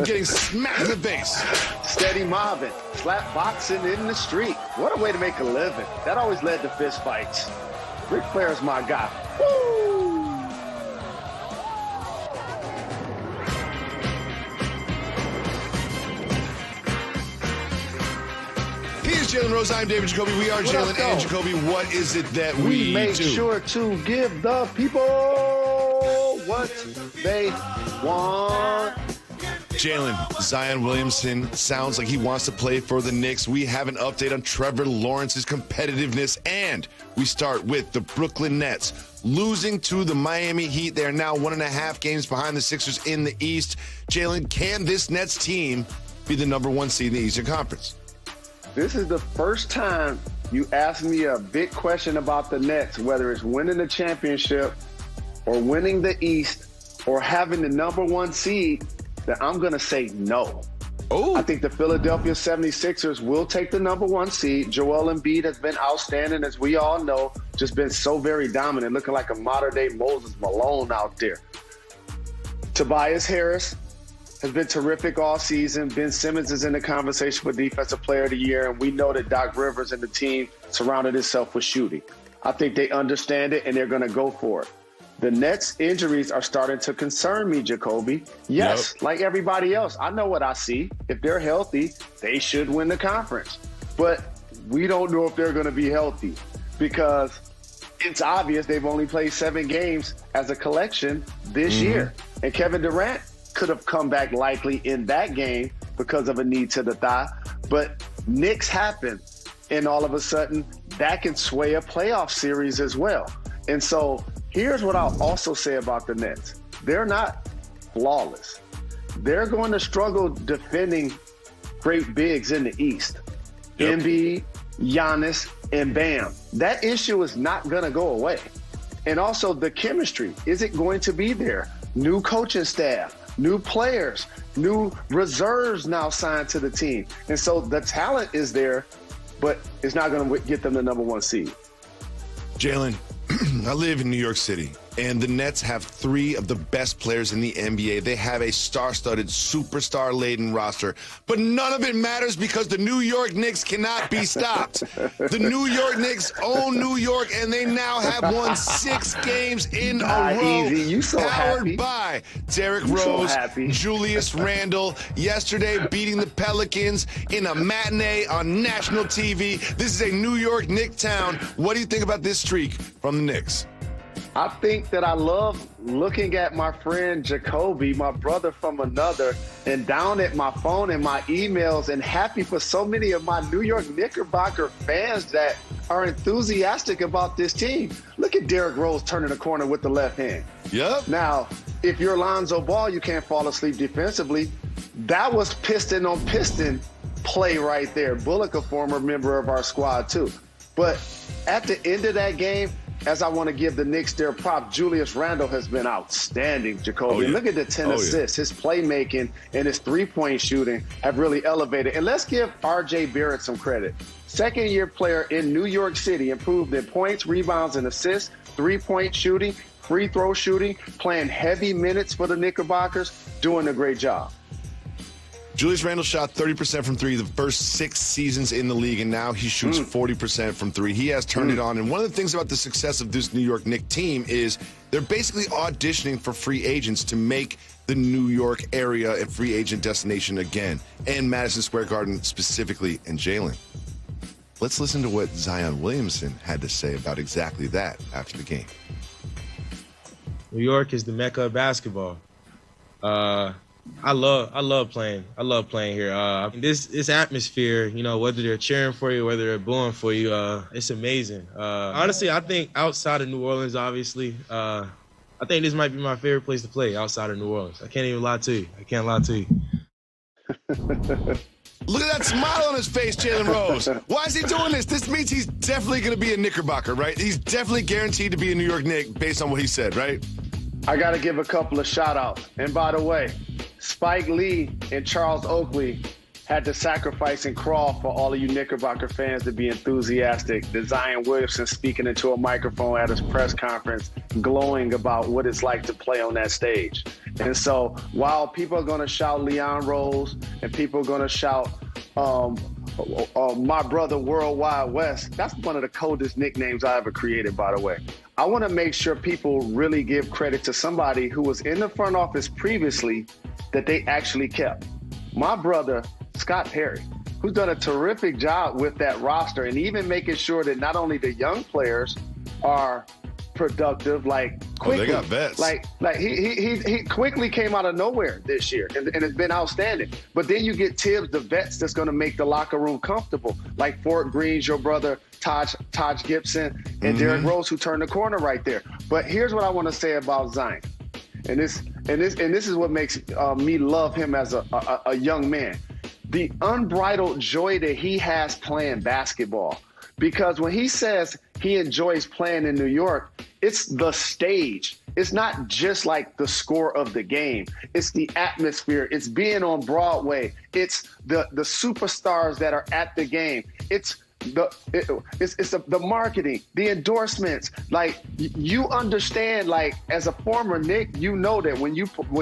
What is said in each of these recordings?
getting smacked in the face. Steady mobbing, slap boxing in the street. What a way to make a living. That always led to fist fights. Ric Flair's my guy. Woo! He is Jalen Rose. I'm David Jacoby. We are Jalen and Jacoby. What is it that we make do? Sure to give the people what they want. Jalen, Zion Williamson sounds like he wants to play for the Knicks. We have an update on Trevor Lawrence's competitiveness, and we start with the Brooklyn Nets losing to the Miami Heat. They are now 1.5 games behind the Sixers in the East. Jalen, can this Nets team be the number 1 seed in the Eastern Conference? This is the first time you asked me a big question about the Nets, whether it's winning the championship or winning the East or having the number 1 seed, that I'm going to say no. Oh, I think the Philadelphia 76ers will take the number 1 seed. Joel Embiid has been outstanding, as we all know, just been so very dominant, looking like a modern-day Moses Malone out there. Tobias Harris has been terrific all season. Ben Simmons is in the conversation for Defensive Player of the Year, and we know that Doc Rivers and the team surrounded itself with shooting. I think they understand it, and they're going to go for it. The Nets' injuries are starting to concern me, Jacoby. Yes, like everybody else, I know what I see. If they're healthy, they should win the conference. But we don't know if they're going to be healthy because it's obvious they've only played 7 games as a collection this year. And Kevin Durant could have come back likely in that game because of a knee to the thigh. But Knicks happen, and all of a sudden, that can sway a playoff series as well. And so here's what I'll also say about the Nets. They're not flawless. They're going to struggle defending great bigs in the East. Yep. Embiid, Giannis, and Bam. That issue is not going to go away. And also the chemistry. Is it going to be there? New coaching staff, new players, new reserves now signed to the team. And so the talent is there, but it's not going to get them the number 1 seed. Jalen, I live in New York City, and the Nets have 3 of the best players in the NBA. They have a star-studded, superstar-laden roster, but none of it matters because the New York Knicks cannot be stopped. The New York Knicks own New York, and they now have won 6 games in a row. Easy. You so powered happy. by Derrick Rose, Julius Randle, yesterday beating the Pelicans in a matinee on national TV. This is a New York Knick town. What do you think about this streak from the Knicks? I think that I love looking at my friend Jacoby, my brother from another, and down at my phone and my emails, and happy for so many of my New York Knickerbocker fans that are enthusiastic about this team. Look at Derrick Rose turning the corner with the left hand. Yep. Now, if you're Lonzo Ball, you can't fall asleep defensively. That was piston on piston play right there. Bullock, a former member of our squad too. But at the end of that game, as I want to give the Knicks their prop, Julius Randle has been outstanding, Jacoby. Oh, yeah. Look at the 10 assists. His playmaking and his three-point shooting have really elevated. And let's give R.J. Barrett some credit. Second-year player in New York City, improved in points, rebounds, and assists, three-point shooting, free throw shooting, playing heavy minutes for the Knickerbockers, doing a great job. Julius Randle shot 30% from 3 the first 6 seasons in the league, and now he shoots 40% from 3. He has turned it on. And one of the things about the success of this New York Knicks team is they're basically auditioning for free agents to make the New York area a free agent destination again, and Madison Square Garden specifically. And Jalen, let's listen to what Zion Williamson had to say about exactly that after the game. New York is the mecca of basketball. I love playing here. This atmosphere, you know, whether they're cheering for you, whether they're booing for you, it's amazing. Honestly, I think outside of New Orleans, obviously, I think this might be my favorite place to play outside of New Orleans. I can't even lie to you. I can't lie to you. Look at that smile on his face, Jalen Rose. Why is he doing this? This means he's definitely going to be a Knickerbocker, right? He's definitely guaranteed to be a New York Knick based on what he said, right? I got to give a couple of shout-outs. And by the way, Spike Lee and Charles Oakley had to sacrifice and crawl for all of you Knickerbocker fans to be enthusiastic. The Zion Williamson speaking into a microphone at his press conference, glowing about what it's like to play on that stage. And so while people are going to shout Leon Rose and people are going to shout my brother Worldwide West, that's one of the coldest nicknames I ever created, by the way. I want to make sure people really give credit to somebody who was in the front office previously that they actually kept. My brother, Scott Perry, who's done a terrific job with that roster and even making sure that not only the young players are productive, like quickly. They got vets. Like he quickly came out of nowhere this year and it's been outstanding. But then you get Tibbs, the vets that's going to make the locker room comfortable, like Fort Green's your brother, Taj Gibson, and Derrick Rose, who turned the corner right there. But here's what I want to say about Zion. And this is what makes me love him as a young man. The unbridled joy that he has playing basketball. Because when he says he enjoys playing in New York, it's the stage. It's not just like the score of the game. It's the atmosphere. It's being on Broadway. It's the superstars that are at the game. It's the marketing, the endorsements. Like, you understand, like, as a former Knick, you know that when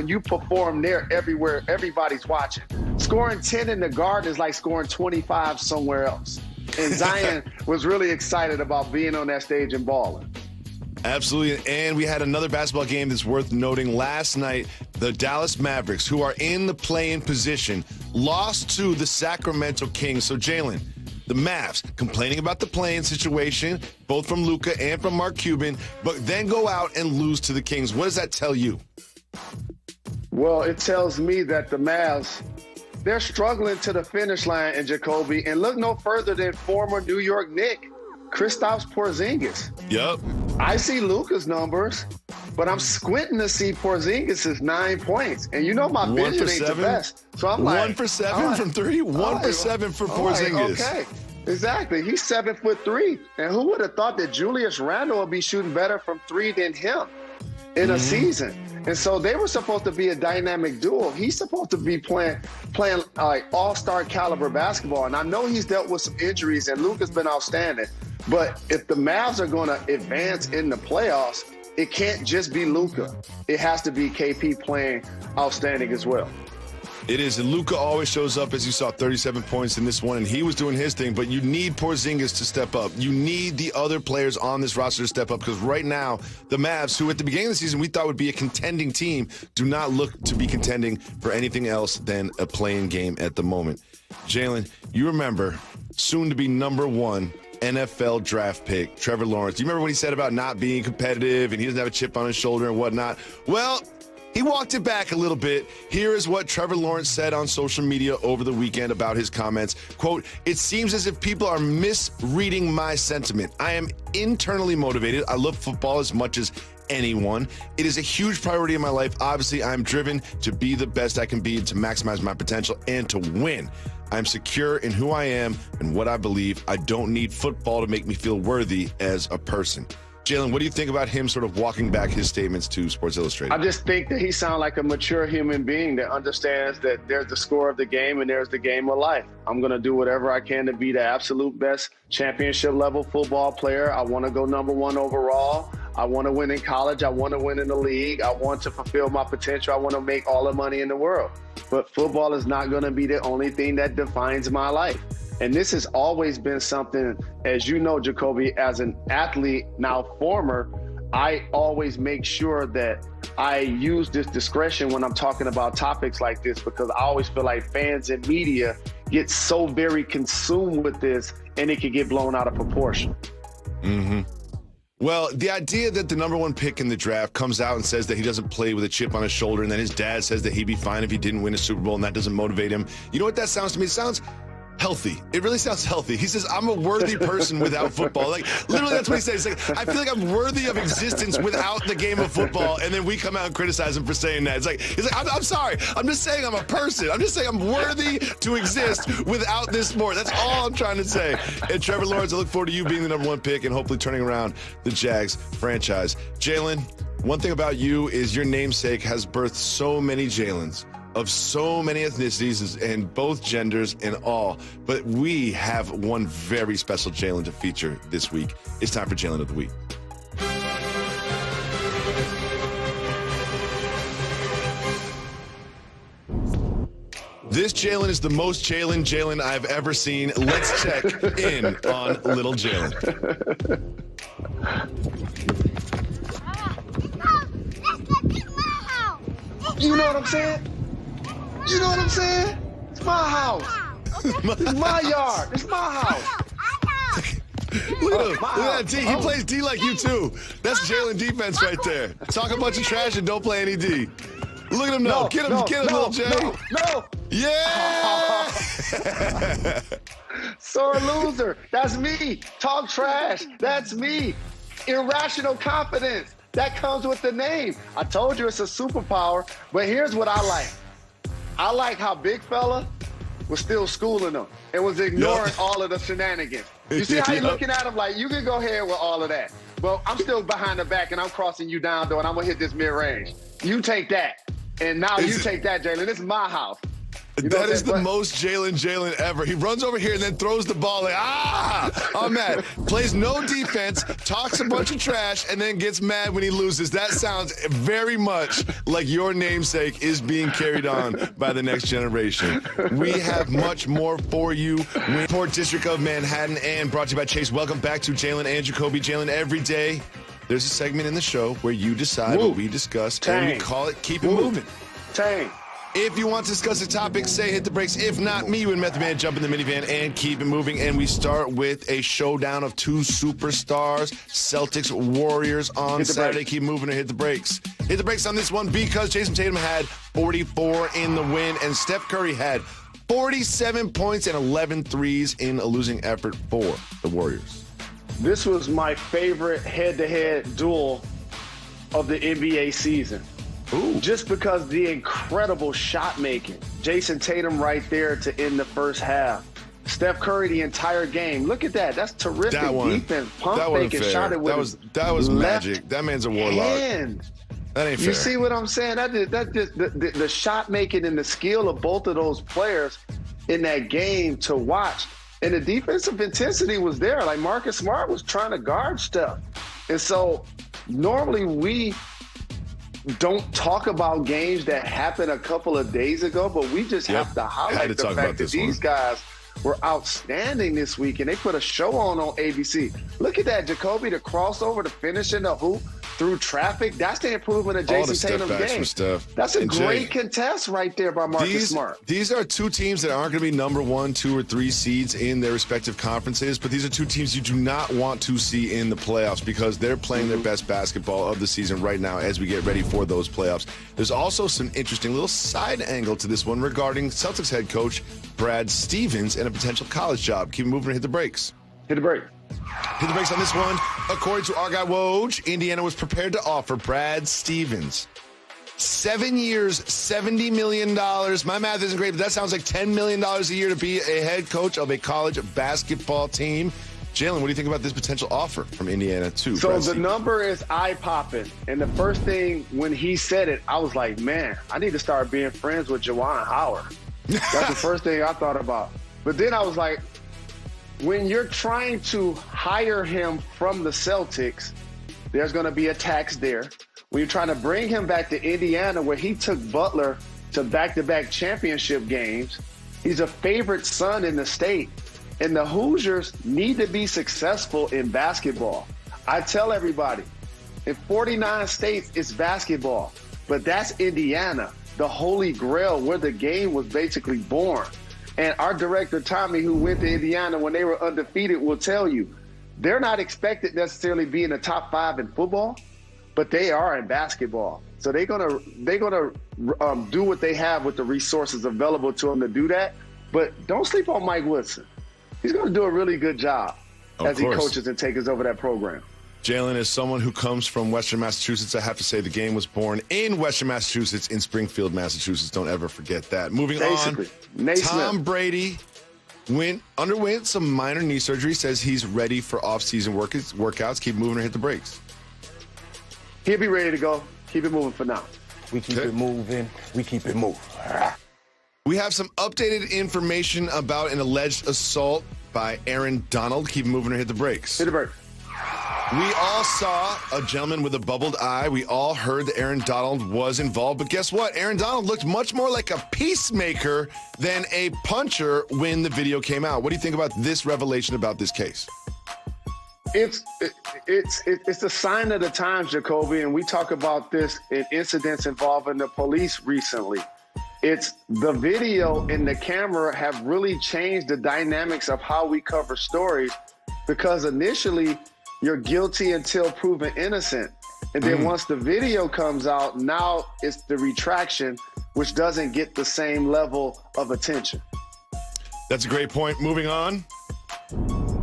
you perform there everywhere, everybody's watching. Scoring 10 in the Garden is like scoring 25 somewhere else. And Zion was really excited about being on that stage and balling. Absolutely. And we had another basketball game that's worth noting. Last night, the Dallas Mavericks, who are in the play-in position, lost to the Sacramento Kings. So, Jalen, the Mavs complaining about the play-in situation, both from Luka and from Mark Cuban, but then go out and lose to the Kings. What does that tell you? Well, it tells me that the Mavs, they're struggling to the finish line, and Jacoby, and look no further than former New York Knick, Kristaps Porzingis. Yep. I see Luka's numbers, but I'm squinting to see Porzingis' 9 points. And you know my vision ain't the best. So I'm like, 1 for 7 from three, 1 for 7 for Porzingis. Okay, exactly. He's 7'3". And who would have thought that Julius Randle would be shooting better from three than him in a season? And so they were supposed to be a dynamic duo. He's supposed to be playing like all-star caliber basketball. And I know he's dealt with some injuries, and Luka's been outstanding. But if the Mavs are going to advance in the playoffs, it can't just be Luka. It has to be KP playing outstanding as well. It is, and Luka always shows up, as you saw, 37 points in this one, and he was doing his thing, but you need Porzingis to step up. You need the other players on this roster to step up, because right now, the Mavs, who at the beginning of the season we thought would be a contending team, do not look to be contending for anything else than a playing game at the moment. Jalen, you remember, soon to be #1 NFL draft pick, Trevor Lawrence. Do you remember what he said about not being competitive and he doesn't have a chip on his shoulder and whatnot? Well, he walked it back a little bit. Here is what Trevor Lawrence said on social media over the weekend about his comments. Quote, "It seems as if people are misreading my sentiment. I am internally motivated. I love football as much as anyone. It is a huge priority in my life. Obviously, I'm driven to be the best I can be, to maximize my potential, and to win. I'm secure in who I am and what I believe. I don't need football to make me feel worthy as a person." Jalen, what do you think about him sort of walking back his statements to Sports Illustrated? I just think that he sounds like a mature human being that understands that there's the score of the game and there's the game of life. I'm going to do whatever I can to be the absolute best championship level football player. I want to go #1 overall. I want to win in college. I want to win in the league. I want to fulfill my potential. I want to make all the money in the world. But football is not going to be the only thing that defines my life. And this has always been something, as you know, Jacoby, as an athlete, now former, I always make sure that I use this discretion when I'm talking about topics like this, because I always feel like fans and media get so very consumed with this and it can get blown out of proportion. Mm-hmm. Well, the idea that the #1 pick in the draft comes out and says that he doesn't play with a chip on his shoulder, and then his dad says that he'd be fine if he didn't win a Super Bowl, and that doesn't motivate him. You know what that sounds to me? It sounds healthy. It really sounds healthy. He says, I'm a worthy person without football. Like, literally, that's what he says. It's like, I feel like I'm worthy of existence without the game of football, and then we come out and criticize him for saying that. It's like, he's like, I'm sorry. I'm just saying I'm a person. I'm just saying I'm worthy to exist without this sport. That's all I'm trying to say. And Trevor Lawrence, I look forward to you being the #1 pick and hopefully turning around the Jags franchise. Jalen, one thing about you is your namesake has birthed so many Jalens. of so many ethnicities and both genders and all. But we have one very special Jalen to feature this week. It's time for Jalen of the Week. This Jalen is the most Jalen I've ever seen. Let's check in on little Jalen. You know what I'm saying? You know what I'm saying? It's my house. It's my yard. It's my house. Look at him. Look at that D. He plays D like you, too. That's Jalen defense right there. Talk a bunch of trash and don't play any D. Look at him now. Get him, little Jay. No. Yeah! Sore loser. That's me. Talk trash. That's me. Irrational confidence. That comes with the name. I told you it's a superpower, but here's what I like. I like how big fella was still schooling them and was ignoring all of the shenanigans. You see how you're looking at him like, you can go ahead with all of that. Well, I'm still behind the back and I'm crossing you down, though, and I'm going to hit this mid-range. You take that. And now you take that, Jalen. This is my house. That is the most Jalen ever. He runs over here and then throws the ball like, I'm mad. Plays no defense, talks a bunch of trash, and then gets mad when he loses. That sounds very much like your namesake is being carried on by the next generation. We have much more for you. Port District of Manhattan and brought to you by Chase. Welcome back to Jalen and Jacoby. Jalen, every day there's a segment in the show where you decide what we discuss, and we call it Keep It Moving. If you want to discuss a topic, say hit the brakes. If not, me, you and Method Man jump in the minivan and keep it moving. And we start with a showdown of two superstars, Celtics Warriors on Saturday. Keep moving or hit the brakes. Hit the brakes on this one because Jason Tatum had 44 in the win and Steph Curry had 47 points and 11 threes in a losing effort for the Warriors. This was my favorite head-to-head duel of the NBA season. Ooh. Just because the incredible shot making. Jason Tatum right there to end the first half. Steph Curry the entire game. Look at that. That's terrific defense. Pump fake and shot it with that was magic. That man's a warlock. That ain't fair. You see what I'm saying? The shot making and the skill of both of those players in that game to watch. And the defensive intensity was there. Like Marcus Smart was trying to guard Steph. And so normally we don't talk about games that happened a couple of days ago, but we just have to highlight the fact that these guys were outstanding this week, and they put a show on ABC. Look at that, Jacoby, the crossover, the finish in the hoop through traffic. That's the improvement of Jason Tatum's game. That's a great contest right there by Marcus Smart. These are two teams that aren't going to be number 1, 2, or 3 seeds in their respective conferences, but these are two teams you do not want to see in the playoffs because they're playing their best basketball of the season right now as we get ready for those playoffs. There's also some interesting little side angle to this one regarding Celtics head coach Brad Stevens and a potential college job. Keep moving and hit the brakes. Hit the break. Hit the brakes on this one. According to our guy Woj, Indiana was prepared to offer Brad Stevens 7 years, $70 million. My math isn't great, but that sounds like $10 million a year to be a head coach of a college basketball team. Jalen, what do you think about this potential offer from Indiana to So Brad the Stevens? number is eye-popping. And the first thing when he said it, I was like, man, I need to start being friends with Juwan Howard. That's the first thing I thought about. But then I was like, when you're trying to hire him from the Celtics, there's going to be a tax there. When you're trying to bring him back to Indiana, where he took Butler to back-to-back championship games, he's a favorite son in the state. And the Hoosiers need to be successful in basketball. I tell everybody, in 49 states, it's basketball. But that's Indiana, the holy grail, where the game was basically born. And our director, Tommy, who went to Indiana when they were undefeated, will tell you, they're not expected necessarily to be in the top 5 in football, but they are in basketball. So they're gonna do what they have with the resources available to them to do that. But don't sleep on Mike Woodson. He's going to do a really good job as he coaches and takes over that program. Jalen, as someone who comes from Western Massachusetts, I have to say the game was born in Western Massachusetts, in Springfield, Massachusetts. Don't ever forget that. Moving on, Tom Brady underwent some minor knee surgery, says he's ready for off-season workouts. Keep moving or hit the brakes. He'll be ready to go. Keep it moving for now. we keep it moving, we keep it moving. We have some updated information about an alleged assault by Aaron Donald. Keep moving or hit the brakes. Hit the break. We all saw a gentleman with a bubbled eye. We all heard that Aaron Donald was involved. But guess what? Aaron Donald looked much more like a peacemaker than a puncher when the video came out. What do you think about this revelation about this case? It's the sign of the times, Jacoby, and we talk about this in incidents involving the police recently. It's the video and the camera have really changed the dynamics of how we cover stories, because initially you're guilty until proven innocent. And then once the video comes out, now it's the retraction, which doesn't get the same level of attention. That's a great point. Moving on.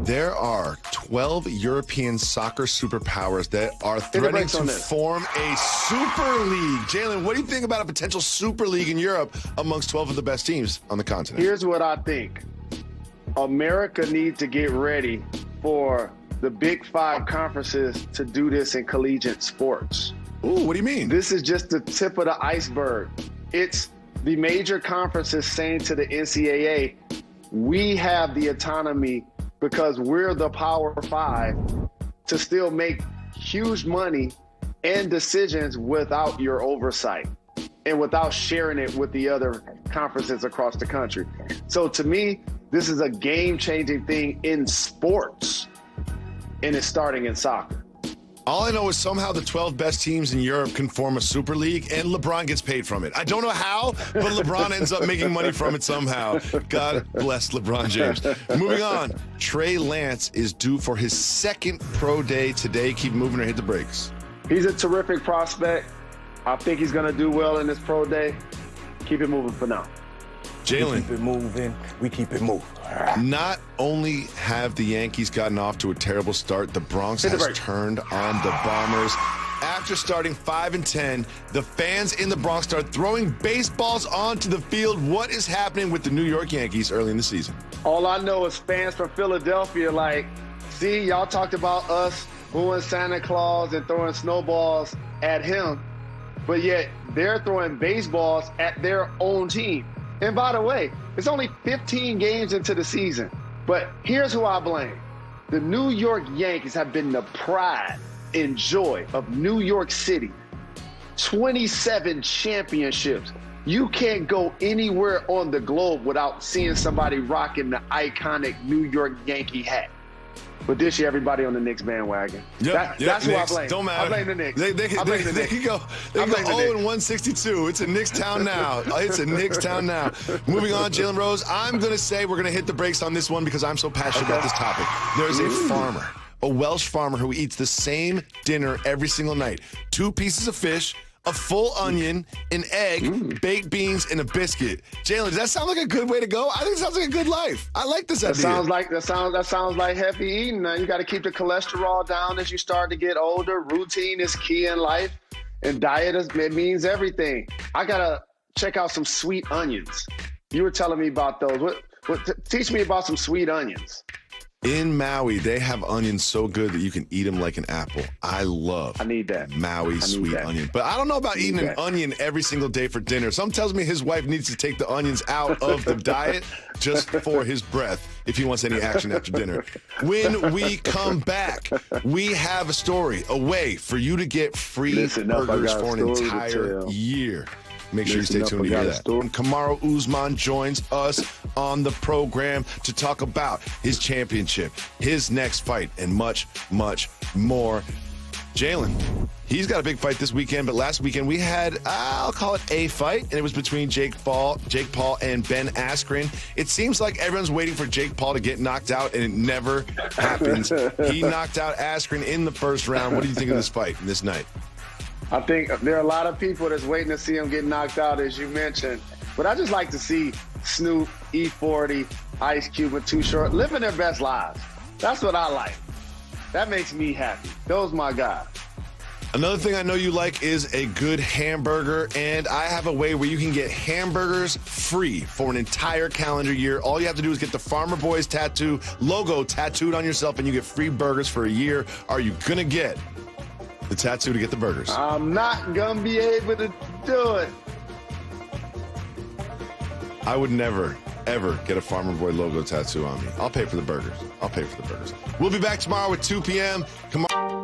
There are 12 European soccer superpowers that are threatening to form a super league. Jalen, what do you think about a potential super league in Europe amongst 12 of the best teams on the continent? Here's what I think. America needs to get ready for the Big Five conferences to do this in collegiate sports. Ooh, what do you mean? This is just the tip of the iceberg. It's the major conferences saying to the NCAA, we have the autonomy because we're the Power Five to still make huge money and decisions without your oversight and without sharing it with the other conferences across the country. So to me, this is a game-changing thing in sports, and it's starting in soccer. All I know is somehow the 12 best teams in Europe can form a super league, and LeBron gets paid from it. I don't know how, but LeBron ends up making money from it somehow. God bless LeBron James. Moving on, Trey Lance is due for his second pro day today. Keep moving or hit the brakes. He's a terrific prospect. I think he's going to do well in this pro day. Keep it moving for now. Jalen. We keep it moving, we keep it moving. Not only have the Yankees gotten off to a terrible start, the Bronx has turned on the Bombers. After starting 5-10, the fans in the Bronx start throwing baseballs onto the field. What is happening with the New York Yankees early in the season? All I know is fans from Philadelphia like, see, y'all talked about us booing Santa Claus and throwing snowballs at him, but yet they're throwing baseballs at their own team. And by the way, it's only 15 games into the season. But here's who I blame. The New York Yankees have been the pride and joy of New York City. 27 championships. You can't go anywhere on the globe without seeing somebody rocking the iconic New York Yankee hat. But this year, everybody on the Knicks bandwagon. That's who I blame. Don't matter. I blame the Knicks. They can go 0-162. It's a Knicks town now. It's a Knicks town now. Moving on, Jalen Rose. I'm going to say we're going to hit the brakes on this one because I'm so passionate about this topic. There's a farmer, a Welsh farmer who eats the same dinner every single night. 2 pieces of fish, a full onion, an egg, baked beans, and a biscuit. Jalen, does that sound like a good way to go? I think it sounds like a good life. I like this idea. That sounds like heavy eating. Now you got to keep the cholesterol down as you start to get older. Routine is key in life, and diet it means everything. I gotta check out some sweet onions. You were telling me about those. Teach me about some sweet onions. In Maui, they have onions so good that you can eat them like an apple. I need that. Maui sweet onion. But I don't know about eating an onion every single day for dinner. Some tells me his wife needs to take the onions out of the diet just for his breath if he wants any action after dinner. When we come back, we have a story, a way for you to get free burgers for an entire year. Make sure you stay tuned to hear that. And Kamaru Usman joins us on the program to talk about his championship, his next fight, and much, much more. Jalen, he's got a big fight this weekend, but last weekend we had, I'll call it a fight, and it was between Jake Paul and Ben Askren. It seems like everyone's waiting for Jake Paul to get knocked out, and it never happens. He knocked out Askren in the first round. What do you think of this fight and this night? I think there are a lot of people that's waiting to see him get knocked out, as you mentioned. But I just like to see Snoop, E40, Ice Cube, and Too Short living their best lives. That's what I like. That makes me happy. Those my guys. Another thing I know you like is a good hamburger, and I have a way where you can get hamburgers free for an entire calendar year. All you have to do is get the Farmer Boys logo tattooed on yourself, and you get free burgers for a year. Are you going to get the tattoo to get the burgers. I'm not going to be able to do it. I would never, ever get a Farmer Boy logo tattoo on me. I'll pay for the burgers. We'll be back tomorrow at 2 p.m. Come on.